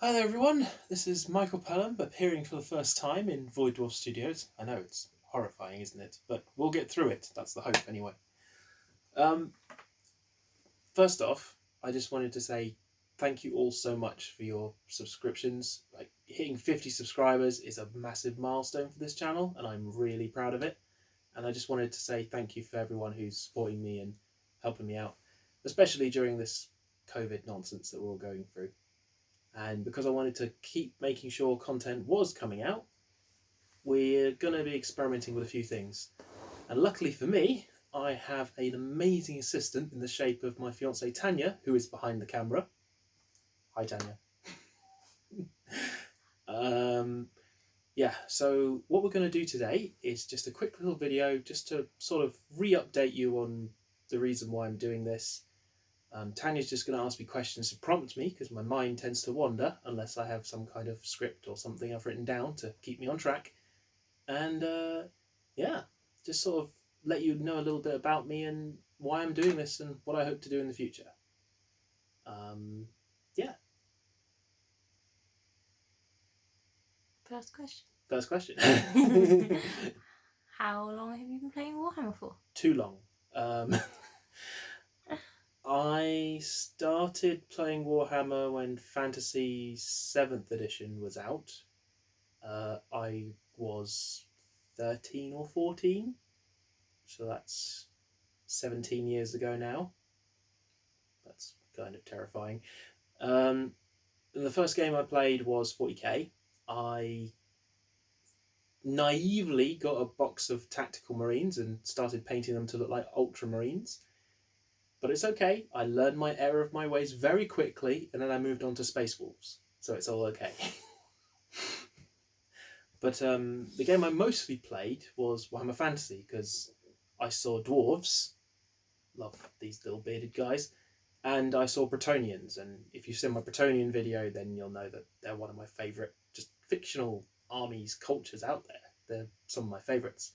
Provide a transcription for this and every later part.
Hi there everyone, this is Michael Pelham appearing for the first time in Void Dwarf Studios. I know it's horrifying, isn't it? But we'll get through it, that's the hope anyway. First off, I just wanted to say thank you all so much for your subscriptions. Like, hitting 50 subscribers is a massive milestone for this channel and I'm really proud of it. And I just wanted to say thank you for everyone who's supporting me and helping me out, especially during this COVID nonsense that we're all going through. And because I wanted to keep making sure content was coming out, we're going to be experimenting with a few things. And luckily for me, I have an amazing assistant in the shape of my fiancée Tanya, who is behind the camera. Hi, Tanya. So what we're going to do today is just a quick little video just to sort of re-update you on the reason why I'm doing this. Tanya's just going to ask me questions to prompt me because my mind tends to wander unless I have some kind of script or something I've written down to keep me on track. And just sort of let you know a little bit about me and why I'm doing this and what I hope to do in the future. First question. How long have you been playing Warhammer for? Too long. I started playing Warhammer when Fantasy 7th edition was out. I was 13 or 14, so that's 17 years ago now. That's kind of terrifying. And the first game I played was 40k. I naively got a box of tactical marines and started painting them to look like ultramarines. But it's okay. I learned my error of my ways very quickly, and then I moved on to Space Wolves, so it's all okay. But the game I mostly played was Warhammer Fantasy, because I saw dwarves, love these little bearded guys, and I saw Bretonians, and if you've seen my Bretonian video, then you'll know that they're one of my favourite just fictional armies, cultures out there. They're some of my favourites.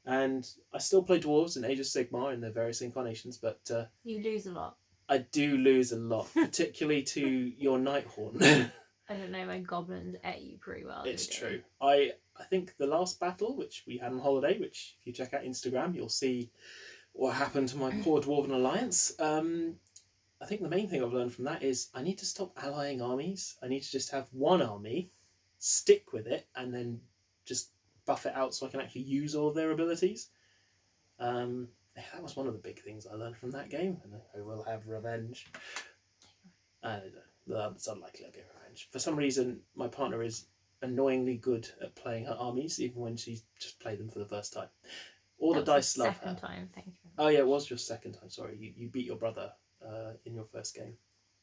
And I still play dwarves in Age of Sigmar in their various incarnations, but you lose a lot. I do lose a lot, particularly to your Nighthorn. I don't know, my goblins ate you pretty well. It's true. I think the last battle, which we had on holiday, which if you check out Instagram, you'll see what happened to my poor Dwarven Alliance. I think the main thing I've learned from that is I need to stop allying armies. I need to just have one army, stick with it, and then just buff it out so I can actually use all of their abilities. That was one of the big things I learned from that game, and I will have revenge. It's unlikely I'll get revenge. For some reason, my partner is annoyingly good at playing her armies, even when she's just played them for the first time. All the dice love her. Second time, thank you. Oh yeah, it was your second time. Sorry, you beat your brother in your first game.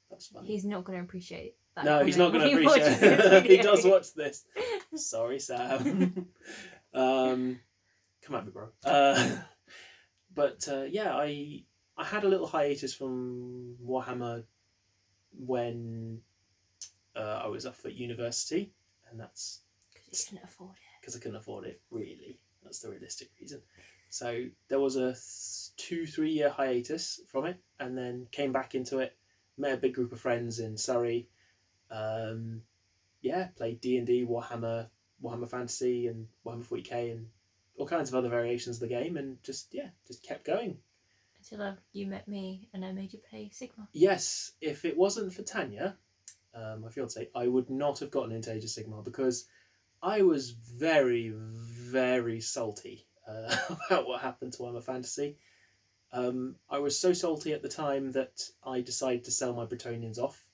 That's funny. He's not going to appreciate that. No, he's not going to appreciate it. He does watch this. Sorry, Sam. Come at me, bro. I had a little hiatus from Warhammer when I was off at university, and that's because you couldn't afford it. Because I couldn't afford it, really. That's the realistic reason. So there was a 2-3 year hiatus from it, and then came back into it. Met a big group of friends in Surrey. Played D&D, Warhammer Fantasy, and Warhammer 40k, and all kinds of other variations of the game, and just kept going. Until you met me and I made you play Sigmar. Yes, if it wasn't for Tanya, my fiancée, I would not have gotten into Age of Sigmar because I was very, very salty about what happened to Warhammer Fantasy. I was so salty at the time that I decided to sell my Bretonians off.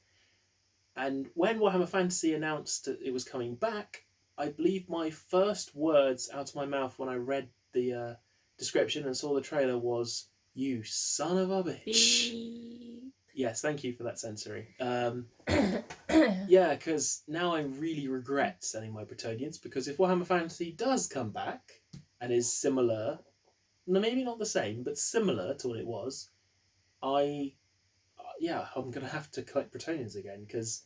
And when Warhammer Fantasy announced that it was coming back, I believe my first words out of my mouth when I read the description and saw the trailer was, "You son of a bitch." Beep. Yes, thank you for that censoring. Because now I really regret selling my Bretonians, because if Warhammer Fantasy does come back and is similar, maybe not the same, but similar to what it was, I'm going to have to collect Bretonians again, because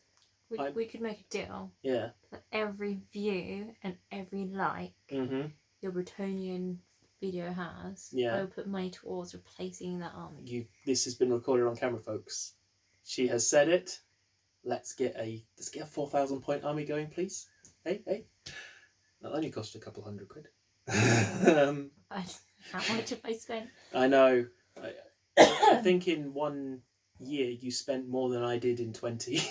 we could make a deal. Yeah. For every view and every like your Bretonian video has, I will put money towards replacing that army. This has been recorded on camera, folks. She has said it. let's get a 4,000 point army going, please. Hey. That only cost a couple £100. How much have I spent? I know. I think in 1 year you spent more than I did in 20.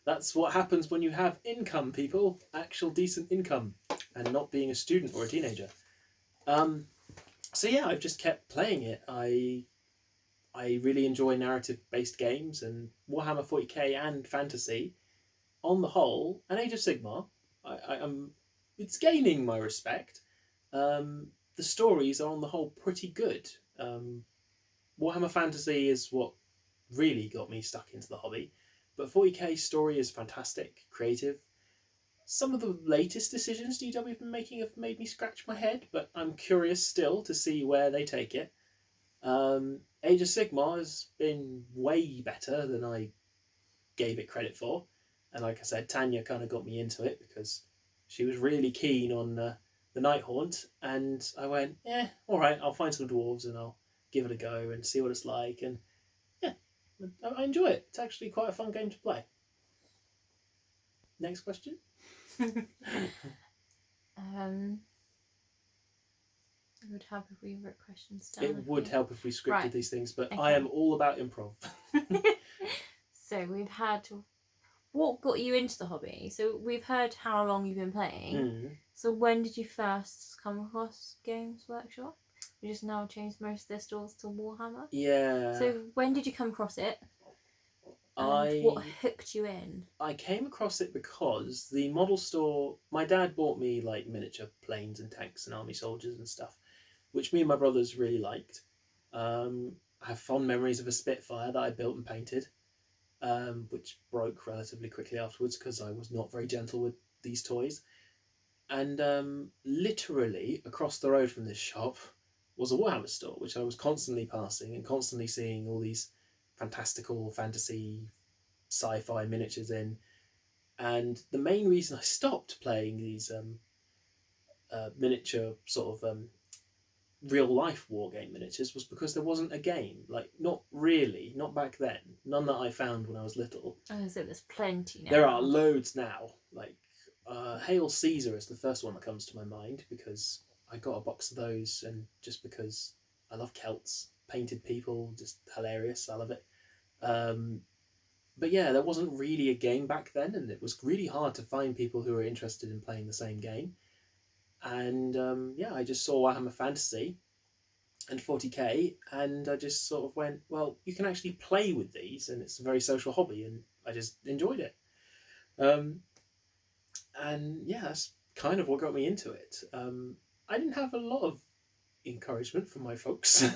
That's what happens when you have income, people. Actual decent income, and not being a student or a teenager. So yeah, I've just kept playing it. I really enjoy narrative-based games, and Warhammer 40k and fantasy, on the whole, and Age of Sigmar, it's gaining my respect. The stories are on the whole pretty good. Warhammer Fantasy is what really got me stuck into the hobby, but 40k story is fantastic, creative. Some of the latest decisions DW have been making have made me scratch my head, but I'm curious still to see where they take it. Age of Sigmar has been way better than I gave it credit for, and like I said, Tanya kind of got me into it because she was really keen on the Nighthaunt, and I went, alright, I'll find some dwarves and I'll give it a go and see what it's like, and yeah, I enjoy it. It's actually quite a fun game to play. Next question. It would help if we wrote questions down. It would help if we scripted these things, but okay. I am all about improv. So we've had... What got you into the hobby? So we've heard how long you've been playing. So when did you first come across Games Workshop? We just now changed most of their stores to Warhammer. Yeah. So when did you come across it? And what hooked you in? I came across it because the model store... My dad bought me like miniature planes and tanks and army soldiers and stuff, which me and my brothers really liked. I have fond memories of a Spitfire that I built and painted, which broke relatively quickly afterwards because I was not very gentle with these toys. And literally across the road from this shop was a Warhammer store, which I was constantly passing and constantly seeing all these fantastical fantasy sci-fi miniatures in. And the main reason I stopped playing these miniature sort of real life wargame miniatures was because there wasn't a game. Like, not really, not back then. None that I found when I was little. Oh, so there's plenty now. There are loads now. Like, Hail Caesar is the first one that comes to my mind because I got a box of those, and just because I love Celts, painted people, just hilarious. I love it. But yeah, there wasn't really a game back then, and it was really hard to find people who were interested in playing the same game. And yeah, I just saw Warhammer Fantasy and 40k, and I just sort of went, well, you can actually play with these, and it's a very social hobby, and I just enjoyed it. And yeah, that's kind of what got me into it. I didn't have a lot of encouragement from my folks,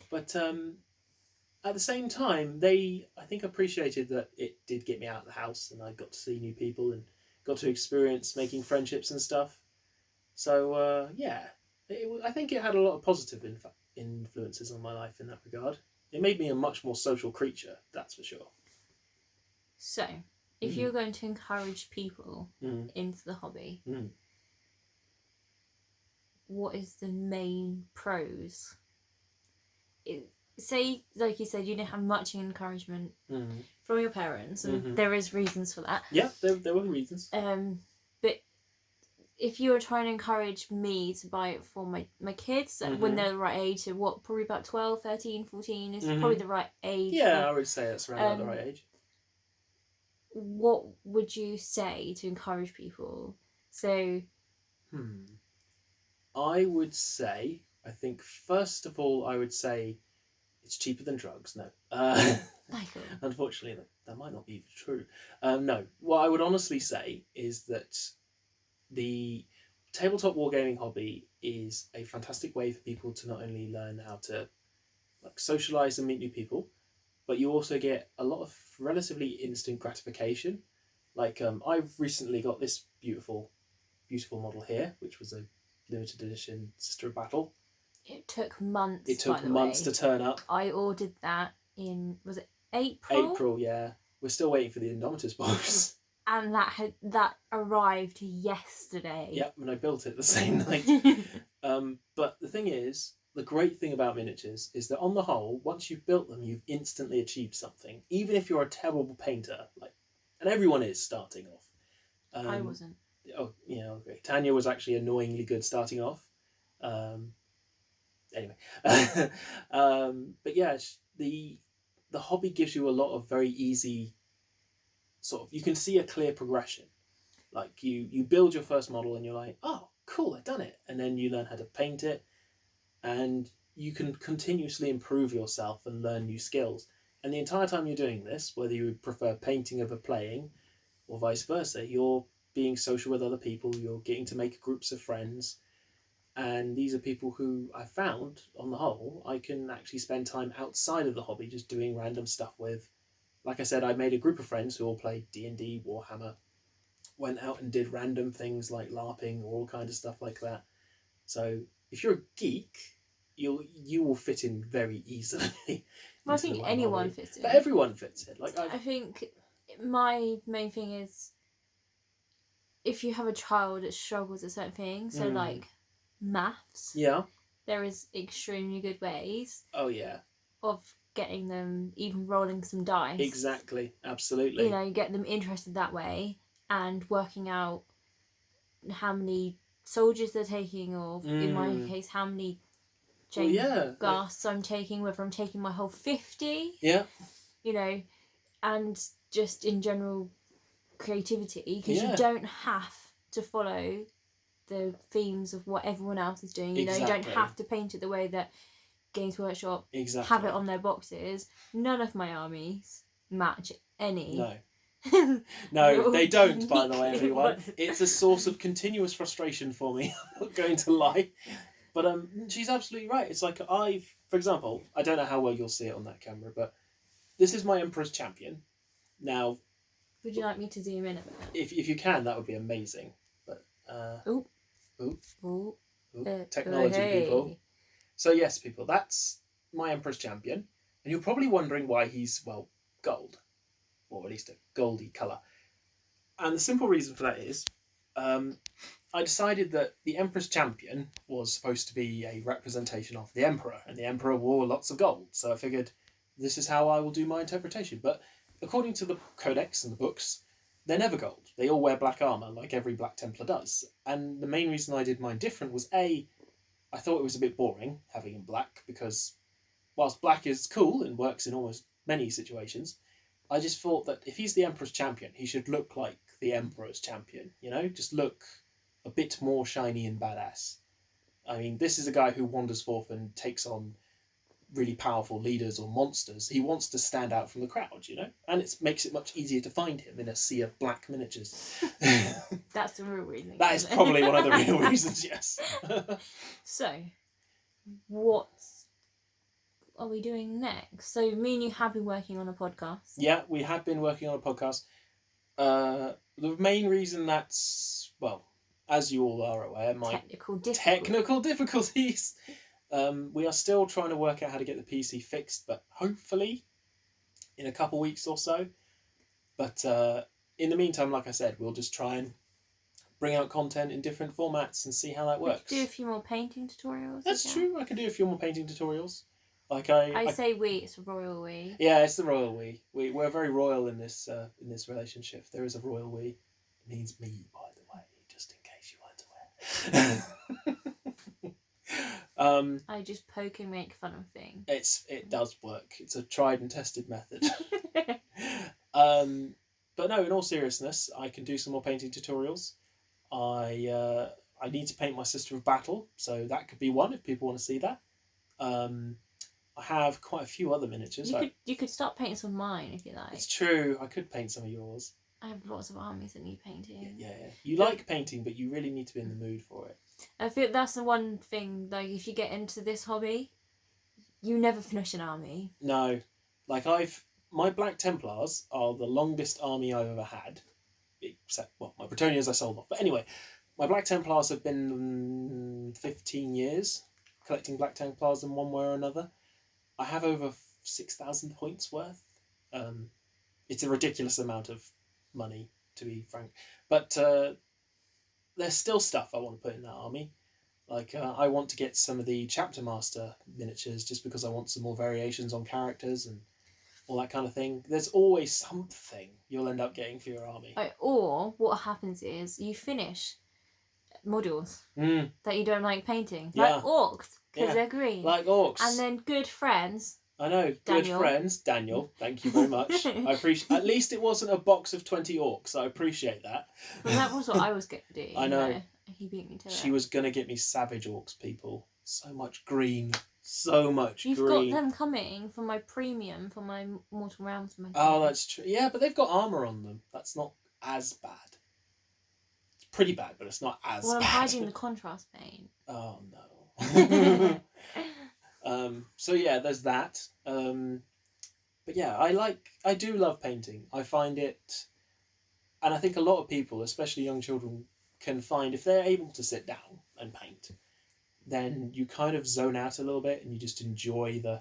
but at the same time, they, I think, appreciated that it did get me out of the house, and I got to see new people and got to experience making friendships and stuff. So yeah, I think it had a lot of positive influences on my life in that regard. It made me a much more social creature, that's for sure. So, if you're going to encourage people into the hobby, what is the main pros? Say, like you said, you didn't have much encouragement from your parents, and there is reasons for that. Yeah, there were reasons. But if you were trying to encourage me to buy it for my kids when they're the right age, so what, probably about 12, 13, 14 is probably the right age. Yeah, I would say that's around the right age. What would you say to encourage people? So... I would say, I think, first of all, I would say it's cheaper than drugs. No. Michael. Unfortunately, that might not be true. No. What I would honestly say is that the tabletop wargaming hobby is a fantastic way for people to not only learn how to socialise and meet new people, but you also get a lot of relatively instant gratification. Like, I've recently got this beautiful model here, which was a limited edition Sister of Battle. It took months. It took months to turn up. I ordered that in, was it April? April, yeah. We're still waiting for the Indomitus box. And that arrived yesterday. Yep, and I built it the same night. But the thing is, the great thing about miniatures is that on the whole, once you've built them, you've instantly achieved something. Even if you're a terrible painter, and everyone is starting off. I wasn't. Oh, yeah, okay. Tanya was actually annoyingly good starting off. Anyway, but yeah, the hobby gives you a lot of very easy sort of. You can see a clear progression. Like you build your first model and you're like, oh, cool, I've done it, and then you learn how to paint it, and you can continuously improve yourself and learn new skills. And the entire time you're doing this, whether you prefer painting over playing, or vice versa, you're being social with other people. You're getting to make groups of friends. And these are people who I found, on the whole, I can actually spend time outside of the hobby just doing random stuff with. Like I said, I made a group of friends who all played D&D, Warhammer, went out and did random things like LARPing or all kinds of stuff like that. So if you're a geek, you will fit in very easily. Well, I think anyone fits in. But everyone fits in. I think my main thing is if you have a child that struggles at certain things, so like maths. Yeah. There is extremely good ways. Oh yeah. Of getting them even rolling some dice. Exactly. Absolutely. You know, get them interested that way and working out how many soldiers they're taking, or in my case, how many gasts I'm taking, whether I'm taking my whole 50. Yeah. You know, and just in general creativity, because you don't have to follow the themes of what everyone else is doing. You know, you don't have to paint it the way that Games Workshop have it on their boxes. None of my armies match any. No. No, they don't, by the way, everyone. It's a source of continuous frustration for me. I'm not going to lie. But she's absolutely right. It's like for example, I don't know how well you'll see it on that camera, but this is my Emperor's Champion. Now, would you like me to zoom in a bit? If you can, that would be amazing. But technology, people. So yes, people, that's my Emperor's Champion, and you're probably wondering why he's gold, or at least a goldy colour. And the simple reason for that is, I decided that the Emperor's Champion was supposed to be a representation of the Emperor, and the Emperor wore lots of gold. So I figured this is how I will do my interpretation. But according to the Codex and the books, they're never gold. They all wear black armour, like every Black Templar does. And the main reason I did mine different was I thought it was a bit boring having him black, because whilst black is cool and works in almost many situations, I just thought that if he's the Emperor's Champion, he should look like the Emperor's Champion, you know? Just look a bit more shiny and badass. I mean, this is a guy who wanders forth and takes on really powerful leaders or monsters. He wants to stand out from the crowd, you know? And it makes it much easier to find him in a sea of black miniatures. That's the real reason. That is probably one of the real reasons, yes. So, what are we doing next? So, me and you have been working on a podcast. Yeah, we have been working on a podcast. The main reason that's, as you all are aware, my technical difficulties. We are still trying to work out how to get the PC fixed, but hopefully in a couple weeks or so. But in the meantime, like I said, we'll just try and bring out content in different formats and see how that works. We could do a few more painting tutorials. That's true. I can do a few more painting tutorials. I say we. It's a royal we. Yeah, it's the royal we. We're very royal in this relationship. There is a royal we. It means me, by the way, just in case you weren't aware. I just poke and make fun of things. It does work. It's a tried and tested method. But no, in all seriousness, I can do some more painting tutorials. I need to paint my Sister of Battle, so that could be one if people want to see that. I have quite a few other miniatures. You could start painting some of mine if you like. It's true. I could paint some of yours. I have lots of armies that need painting. Yeah. You like painting, but you really need to be in the mood for it. I feel that's the one thing, like, if you get into this hobby, you never finish an army. No. My Black Templars are the longest army I've ever had. Except, my Bretonians I sold off. But anyway, my Black Templars have been 15 years collecting Black Templars in one way or another. I have over 6,000 points worth. It's a ridiculous amount of money, to be frank. But there's still stuff I want to put in that army. Like, I want to get some of the Chapter Master miniatures just because I want some more variations on characters and all that kind of thing. There's always something you'll end up getting for your army. Or what happens is you finish models that you don't like painting. Yeah. Like orcs, because Yeah. they're green. Like orcs. And then good friends. I know, Daniel. good friends. Daniel, thank you very much. I appreciate. At least it wasn't a box of 20 orcs. I appreciate that. Well, that was what I was going to do. I know. He beat me to it. She was going to get me savage orcs, people. So much green. So much You've green. got them coming for my premium, for my Mortal Realms. Oh, that's true. Yeah, but they've got armour on them. That's not as bad. It's pretty bad, but it's not as bad. Well, I'm hiding the contrast paint. Oh, no. So yeah, there's that. But yeah, I do love painting. I find it, and I think a lot of people, especially young children, can find if they're able to sit down and paint, then you kind of zone out a little bit and you just enjoy the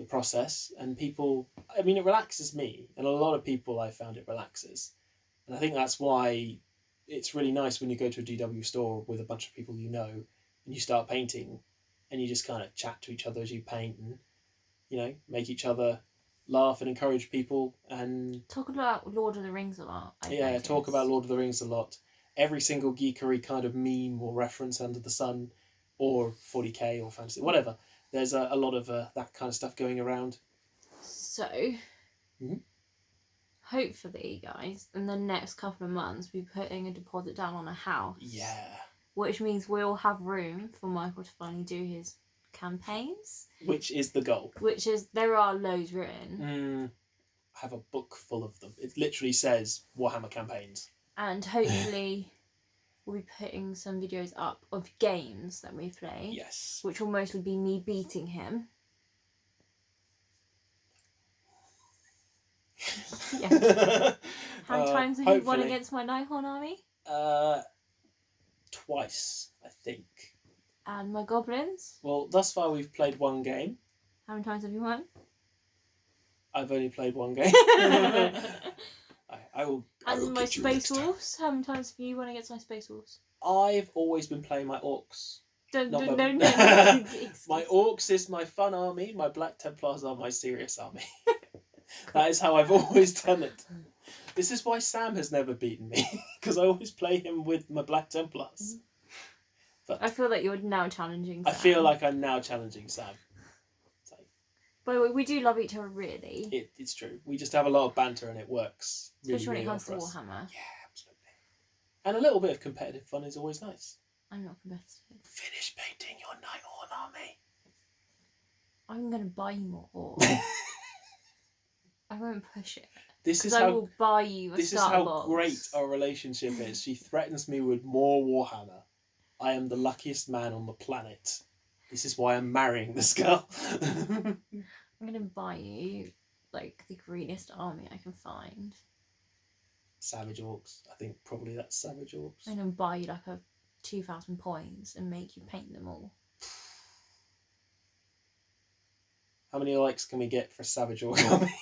process. And people, I mean, it relaxes me, and a lot of people I found it relaxes, and I think that's why it's really nice when you go to a DW store with a bunch of people you know, and you start painting, and you just kind of chat to each other as you paint, and make each other laugh and encourage people, and talk about Lord of the Rings a lot. Talk about Lord of the Rings a lot. Every single geekery kind of meme or reference under the sun, or 40k or fantasy, whatever. There's a lot of that kind of stuff going around. So, hopefully, guys, in the next couple of months, we'll be putting a deposit down on a house. Yeah. Which means we'll have room for Michael to finally do his campaigns. Which is the goal. There are loads written. I have a book full of them. It literally says Warhammer campaigns. And hopefully we'll be putting some videos up of games that we play. Yes. Which will mostly be me beating him. Yeah. How many times have you won against my Nihon army? Twice, I think. And my goblins? Well, thus far we've played one game. How many times have you won? I've only played one game. I will my Space Wolves? How many times have you won against my Space Wolves? I've always been playing my orcs. No. My orcs is my fun army. My Black Templars are my serious army. That is how I've always done it. This is why Sam has never beaten me, because I always play him with my Black Templars. But I feel like you're now challenging Sam. I feel like I'm now challenging Sam. But we do love each other, really. It's true. We just have a lot of banter and it works. Especially really, when it really comes well to Warhammer. Yeah, absolutely. And a little bit of competitive fun is always nice. I'm not competitive. Finish painting your Nighthorn army. I'm going to buy you more ore. I won't push it. I will buy you a starter box. Great our relationship is. She threatens me with more Warhammer. I am the luckiest man on the planet. This is why I'm marrying this girl. I'm going to buy you, the greenest army I can find. Savage Orcs. I think probably that's Savage Orcs. I'm going to buy you, 2,000 points and make you paint them all. How many likes can we get for Savage Orc army?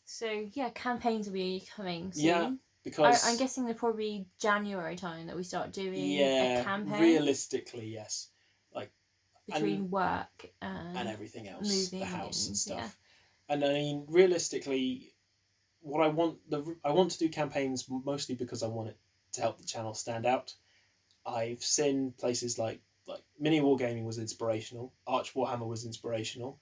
So yeah, campaigns will be coming soon. Yeah, because I'm guessing they're probably January time that we start doing a campaign. Realistically, yes. Between work and everything else, the house and stuff. Yeah. And I mean, realistically, what I want to do campaigns mostly because I want it to help the channel stand out. I've seen places like Mini Wargaming was inspirational, Arch Warhammer was inspirational,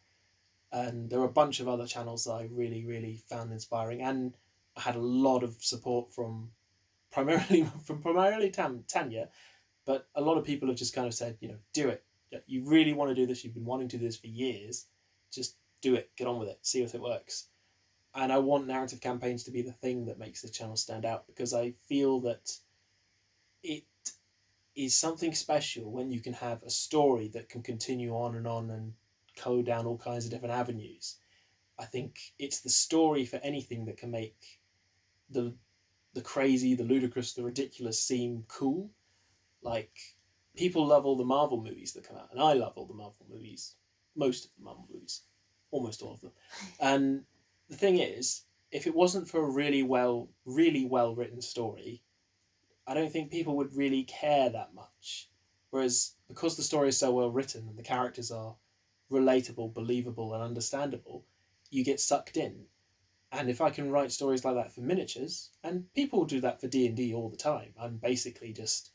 and there were a bunch of other channels that I really, really found inspiring, and I had a lot of support from primarily Tanya, but a lot of people have just kind of said, do it. You really want to do this. You've been wanting to do this for years. Just do it. Get on with it. See if it works. And I want narrative campaigns to be the thing that makes the channel stand out, because I feel that it is something special when you can have a story that can continue on and go down all kinds of different avenues. I think it's the story for anything that can make the crazy, the ludicrous, the ridiculous seem cool. People love all the Marvel movies that come out, and I love all the Marvel movies, most of the Marvel movies, almost all of them. And the thing is, if it wasn't for a really well written story, I don't think people would really care that much. Whereas because the story is so well written and the characters are relatable, believable, and understandable, you get sucked in. And if I can write stories like that for miniatures, and people do that for D&D all the time, I'm basically just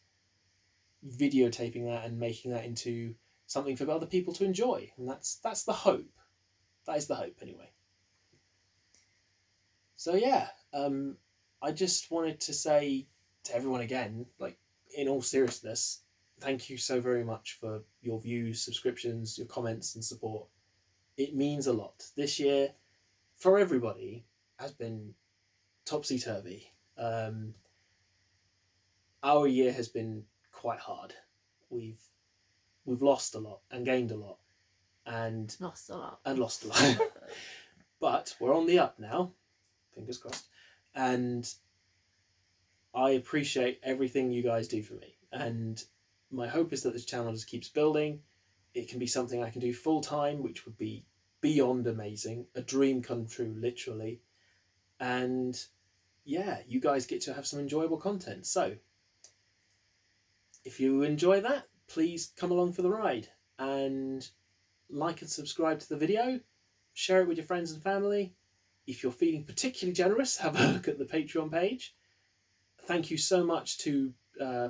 videotaping that and making that into something for other people to enjoy. And that's the hope. That is the hope, anyway. So yeah, I just wanted to say to everyone again, like, in all seriousness, thank you so very much for your views, subscriptions, your comments and support. It means a lot. This year, for everybody, has been topsy-turvy. Our year has been quite hard. We've lost a lot and gained a lot. And lost a lot. But we're on the up now. Fingers crossed. And I appreciate everything you guys do for me. And my hope is that this channel just keeps building. It can be something I can do full time, which would be beyond amazing. A dream come true, literally. And yeah, you guys get to have some enjoyable content. So if you enjoy that, please come along for the ride and like and subscribe to the video. Share it with your friends and family. If you're feeling particularly generous, have a look at the Patreon page. Thank you so much to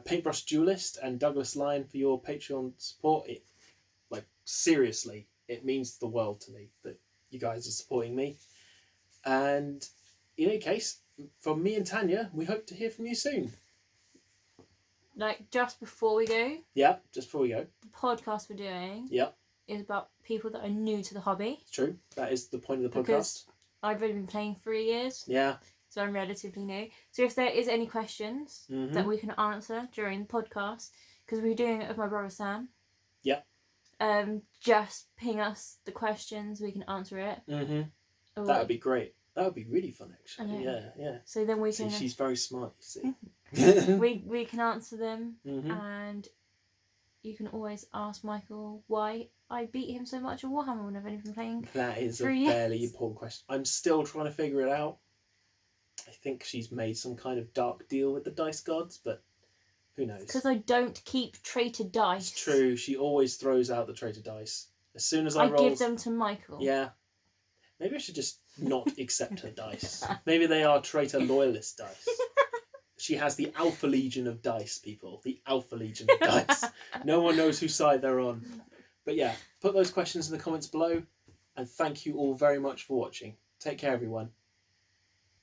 Paintbrush Duelist and Douglas Lyon for your Patreon support. Seriously, it means the world to me that you guys are supporting me. And in any case, from me and Tanya, we hope to hear from you soon. Like, just before we go. Yeah, just before we go. The podcast we're doing. Yeah. Is about people that are new to the hobby. It's true. That is the point of the podcast. Because I've only been playing 3 years. Yeah. So I'm relatively new. So if there is any questions that we can answer during the podcast, because we're doing it with my brother Sam. Yeah. Just ping us the questions, we can answer it. That would be great. That would be really fun, actually. Yeah. So then we can. See, she's very smart, you see. we can answer them, and you can always ask Michael why I beat him so much at Warhammer when I've only been playing. That is a fairly important question. I'm still trying to figure it out. I think she's made some kind of dark deal with the dice gods, but who knows? Because I don't keep traitor dice. It's true. She always throws out the traitor dice. As soon as I give them to Michael. Yeah. Maybe I should just not accept her dice. Maybe they are traitor loyalist dice. She has the Alpha Legion of dice, people. The Alpha Legion of dice. No one knows whose side they're on. But yeah, put those questions in the comments below. And thank you all very much for watching. Take care, everyone.